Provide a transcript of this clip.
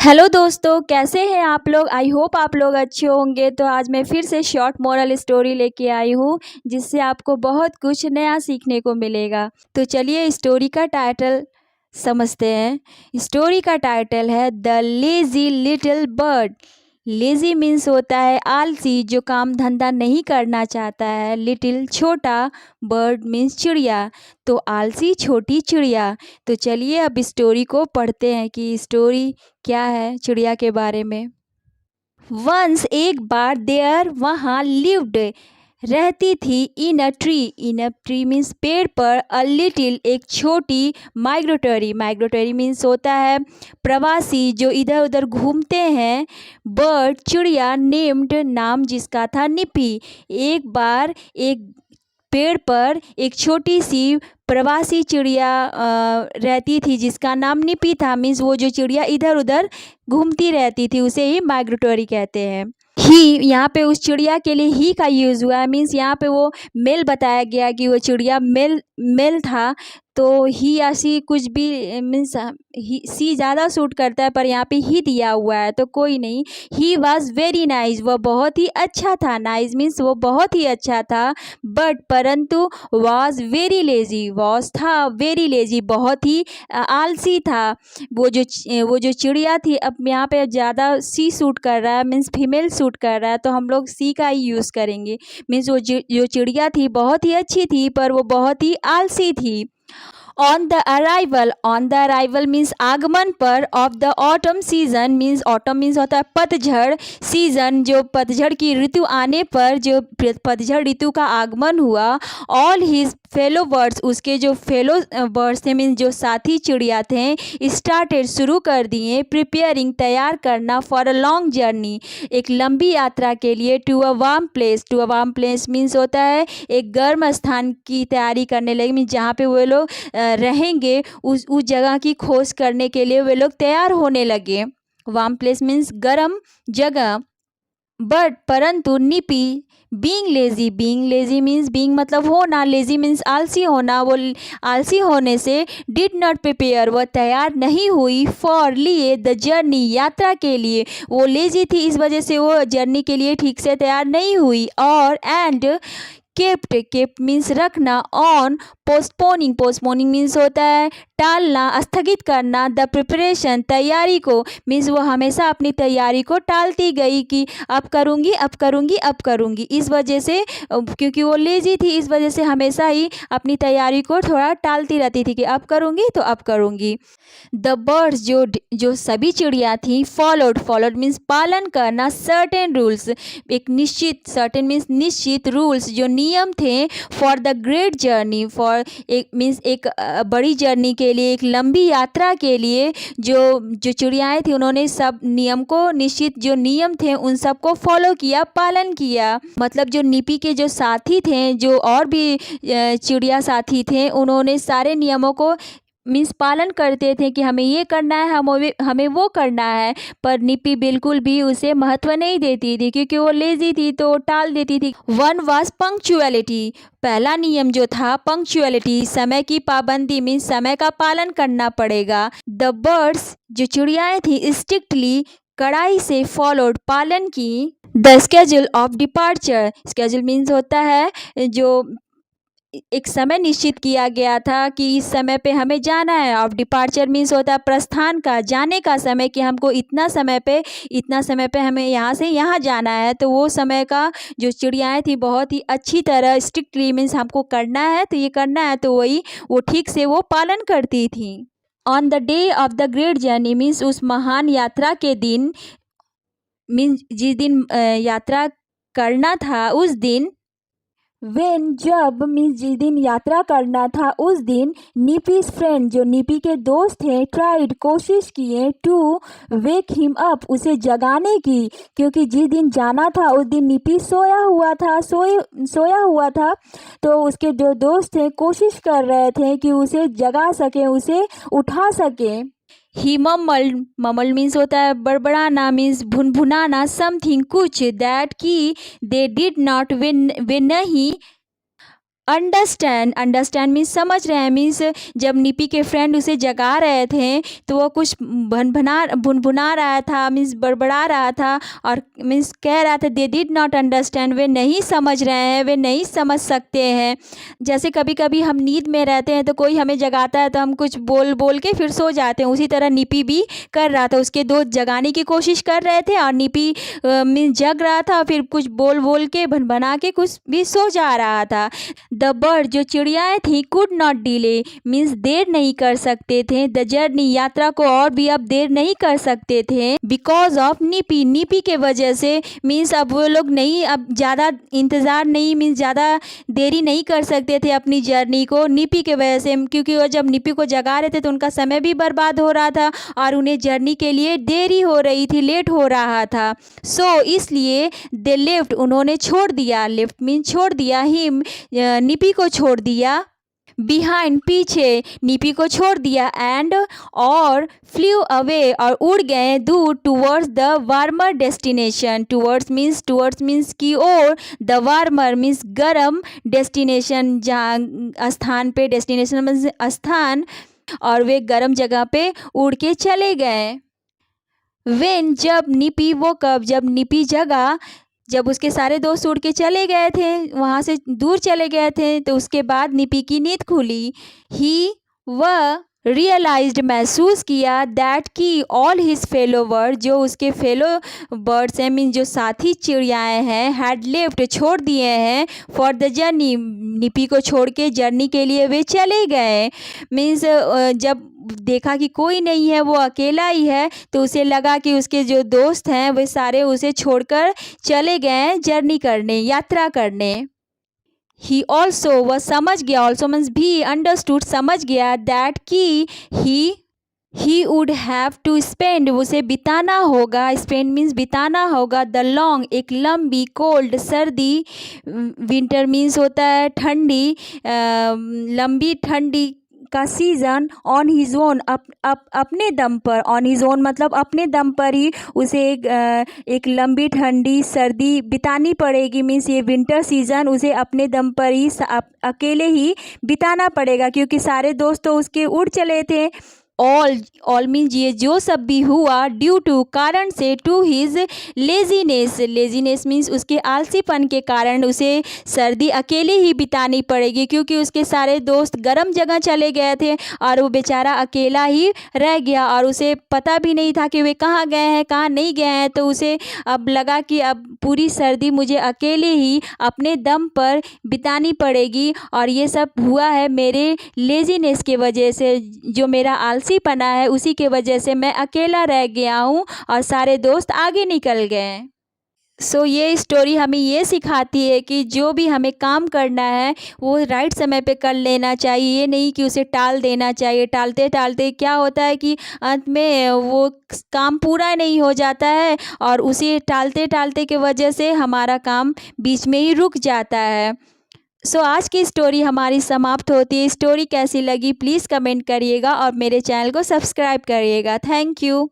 Hello दोस्तों, कैसे हैं आप लोग। आई होप आप लोग अच्छे होंगे। तो आज मैं फिर से शॉर्ट मोरल स्टोरी लेके आई हूँ, जिससे आपको बहुत कुछ नया सीखने को मिलेगा। तो चलिए स्टोरी का टाइटल समझते हैं। स्टोरी का टाइटल है the lazy little bird. Lazy means होता है आलसी, जो काम धंधा नहीं करना चाहता है। लिटिल छोटा, बर्ड मीन्स चिड़िया, तो आलसी छोटी चिड़िया। तो चलिए अब स्टोरी को पढ़ते हैं कि स्टोरी क्या है चिड़िया के बारे में। वंस एक बार देयर वहाँ लिव्ड रहती थी इन अ ट्री मीन्स पेड़ पर। अ लिटिल एक छोटी, माइग्रेटरी मीन्स होता है प्रवासी जो इधर उधर घूमते हैं। बर्ड चिड़िया, नेम्ड नाम जिसका था निपी। एक बार एक पेड़ पर एक छोटी सी प्रवासी चिड़िया रहती थी जिसका नाम निपी था। मीन्स वो जो चिड़िया इधर उधर घूमती रहती थी उसे ही माइग्रेटरी कहते हैं। ही यहाँ पे उस चिड़िया के लिए ही का यूज़ हुआ है। मीन्स यहाँ पे वो मेल बताया गया कि वो चिड़िया मेल था। तो ही या सी कुछ भी मीन्स सी ज़्यादा सूट करता है, पर यहाँ पे ही दिया हुआ है तो कोई नहीं। ही वॉज वेरी नाइस, वह बहुत ही अच्छा था। नाइस मीन्स वो बहुत ही अच्छा था। बट परंतु वॉज वेरी लेजी, वॉज था वेरी लेजी, बहुत ही आलसी था। वो जो चिड़िया थी, अब यहाँ पे ज़्यादा सी सूट कर रहा है, मीन्स फीमेल सूट कर रहा है, तो हम लोग सी का ही यूज़ करेंगे। मीन्स वो जो चिड़िया थी बहुत ही अच्छी थी, पर वो बहुत ही आलसी थी। ऑन द अराइवल मीन्स आगमन पर, of the autumn season means autumn means होता है पतझड़, सीजन जो पतझड़ की ऋतु आने पर, जो पतझड़ ऋतु का आगमन हुआ। ऑल हिज फेलो बर्ड्स, उसके जो फेलो बर्ड्स थे मीन्स जो साथी चिड़िया थे, स्टार्टेड शुरू कर दिए, प्रिपेयरिंग तैयार करना, फॉर अ लॉन्ग जर्नी एक लंबी यात्रा के लिए, to a warm place means होता है एक गर्म स्थान की तैयारी करने लगे। मीन्स जहाँ पे वो लोग रहेंगे उस जगह की खोज करने के लिए वे लोग तैयार होने लगे। वार्म प्लेस मीन्स गर्म जगह। बट परंतु निपी बीइंग लेजी मीन्स बीइंग मतलब होना, लेजी मीन्स आलसी होना, वो आलसी होने से डिड नॉट प्रिपेयर, वह तैयार नहीं हुई, फॉर लिए द जर्नी यात्रा के लिए। वो लेजी थी, इस वजह से वो जर्नी के लिए ठीक से तैयार नहीं हुई। और एंड केप्ट मीन्स रखना, ऑन पोस्टपोनिंग मीन्स होता है टालना, स्थगित करना, द प्रिपरेशन तैयारी को, मीन्स वो हमेशा अपनी तैयारी को टालती गई कि अब करूँगी। इस वजह से क्योंकि वो लेजी थी, इस वजह से हमेशा ही अपनी तैयारी को थोड़ा टालती रहती थी कि अब करूँगी। द बर्ड्स जो सभी चिड़िया थी, फॉलोड मीन्स पालन करना, सर्टेन रूल्स एक निश्चित, सर्टेन मीन्स निश्चित, रूल्स जो नियम थे, for the great journey, for एक मीन्स एक बड़ी जर्नी के लिए, एक लंबी यात्रा के लिए जो चिड़ियाएँ थी उन्होंने सब नियम को, निश्चित जो नियम थे उन सब को फॉलो किया, पालन किया। मतलब जो निपी के जो साथी थे, जो और भी चिड़िया साथी थे, उन्होंने सारे नियमों को मीन्स पालन करते थे कि हमें ये करना है, हमें वो करना है। पर निपी बिल्कुल भी उसे महत्व नहीं देती थी, क्योंकि वो लेजी थी तो टाल देती थी। वन वाज पंक्चुअलिटी, पहला नियम जो था पंक्चुअलिटी, समय की पाबंदी, मीन्स समय का पालन करना पड़ेगा। द बर्ड्स जो चिड़ियाएँ थी, स्ट्रिक्टली कड़ाई से फॉलोड पालन की, the schedule of departure, schedule means होता है जो एक समय निश्चित किया गया था कि इस समय पे हमें जाना है। ऑफ डिपार्चर मीन्स होता है प्रस्थान का, जाने का समय, कि हमको इतना समय पे हमें यहाँ से यहाँ जाना है। तो वो समय का जो चिड़ियाएँ थी बहुत ही अच्छी तरह स्ट्रिक्टली मीन्स हमको करना है तो ये करना है, तो वो ठीक से वो पालन करती थी। On the day of the great journey means उस महान यात्रा के दिन, मीन्स जिस दिन यात्रा करना था उस दिन, जब मीन्स जिस दिन यात्रा करना था उस दिन, निपीज फ्रेंड जो निपी के दोस्त थे, ट्राइड कोशिश किए, टू वेक हिम अप उसे जगाने की, क्योंकि जिस दिन जाना था उस दिन निपी सोया हुआ था। तो उसके जो दोस्त थे कोशिश कर रहे थे कि उसे जगा सके, उसे उठा सके। ही ममल मीन्स होता है बड़बड़ाना, मीन्स भुनभुनाना, समथिंग कुछ, दैट की दे डिड नॉट वे नहीं अंडरस्टैंड मीन्स समझ रहे हैं। मीन्स जब निपी के फ्रेंड उसे जगा रहे थे तो वो कुछ भुनभुना रहा था, मीन्स बड़बड़ा रहा था और मीन्स कह रहा था दे डिड नॉट अंडरस्टैंड, वे नहीं समझ रहे हैं, वे नहीं समझ सकते हैं। जैसे कभी कभी हम नींद में रहते हैं तो कोई हमें जगाता है तो हम कुछ बोल बोल के फिर सो जाते हैं, उसी तरह निपी भी कर रहा था। उसके दोस्त जगाने की कोशिश कर रहे थे और निपी मीन्स जग रहा था, फिर कुछ बोल बोल के भनभना के कुछ भी सो जा रहा था। द बर्ड जो चिड़ियाएँ थीं could not delay means there नहीं कर सकते थे। द जर्नी यात्रा को और भी अब देर नहीं कर सकते थे। बिकॉज ऑफ निपी के वजह से मीन्स अब वो लोग नहीं, अब ज़्यादा इंतज़ार नहीं, मीन्स ज़्यादा देरी नहीं कर सकते थे अपनी जर्नी को निपी के वजह से, क्योंकि वो जब निपी को जगा रहे थे तो उनका समय भी बर्बाद हो रहा था और उन्हें जर्नी के लिए देरी हो रही थी, लेट हो रहा था। सो इसलिए दे लेफ्ट उन्होंने छोड़ दिया, लेफ्ट मीन्स छोड़ दिया, हिम निपी को छोड़ दिया, बिहाइंड पीछे निपी को छोड़ दिया, एंड और फ्ल्यू अवे और उड़ गए दूर towards the warmer destination. Towards means की ओर, द वार्मर मीन्स गर्म, डेस्टिनेशन जहाँ स्थान पे, डेस्टिनेशन मीन्स स्थान, और वे गर्म जगह पे उड़ के चले गए। वेन जब निपी वो कब, जब निपी जगा, जब उसके सारे दोस्त उड़ के चले गए थे, वहाँ से दूर चले गए थे, तो उसके बाद निपी की नींद खुली। ही वह रियलाइज्ड महसूस किया दैट कि ऑल हिज फेलो बर्ड जो उसके फेलो बर्ड्स हैं मीन जो साथी चिड़ियाएँ हैं, हैड लेफ्ट छोड़ दिए हैं, फॉर द जर्नी निपी को छोड़ के जर्नी के लिए वे चले गए। मीन्स जब देखा कि कोई नहीं है, वो अकेला ही है, तो उसे लगा कि उसके जो दोस्त हैं वे सारे उसे छोड़कर चले गए जर्नी करने, यात्रा करने। ही ऑल्सो वह समझ गया, ऑल्सो मीन्स भी, अंडरस्टूड समझ गया, दैट कि he would have to spend उसे बिताना होगा, स्पेंड मीन्स बिताना होगा, द लॉन्ग एक लंबी, कोल्ड सर्दी, विंटर मीन्स होता है ठंडी, लंबी ठंडी का सीज़न, ऑन हिज ओन अपने दम पर, ऑन हिज ओन मतलब अपने दम पर ही उसे एक लंबी ठंडी सर्दी बितानी पड़ेगी। मीन्स ये विंटर सीज़न उसे अपने दम पर ही अकेले ही बिताना पड़ेगा, क्योंकि सारे दोस्त तो उसके उड़ चले थे। ऑल मीन्स ये जो सब भी हुआ, ड्यू टू कारण से, टू हिज लेजीनेस मीन्स उसके आलसीपन के कारण उसे सर्दी अकेले ही बितानी पड़ेगी, क्योंकि उसके सारे दोस्त गर्म जगह चले गए थे और वो बेचारा अकेला ही रह गया और उसे पता भी नहीं था कि वे कहाँ गए हैं कहाँ नहीं गए हैं। तो उसे अब लगा कि अब पूरी सर्दी मुझे अकेले ही अपने दम पर बितानी पड़ेगी, और ये सब हुआ है मेरे लेजीनेस के वजह से, जो मेरा आलसीपना है उसी के वजह से मैं अकेला रह गया हूँ और सारे दोस्त आगे निकल गए। सो ये स्टोरी हमें ये सिखाती है कि जो भी हमें काम करना है वो राइट समय पे कर लेना चाहिए, ये नहीं कि उसे टाल देना चाहिए। टालते टालते क्या होता है कि अंत में वो काम पूरा नहीं हो जाता है और उसे टालते टालते के वजह से हमारा काम बीच में ही रुक जाता है। सो आज की स्टोरी हमारी समाप्त होती है। स्टोरी कैसी लगी प्लीज़ कमेंट करिएगा और मेरे चैनल को सब्सक्राइब करिएगा। Thank you.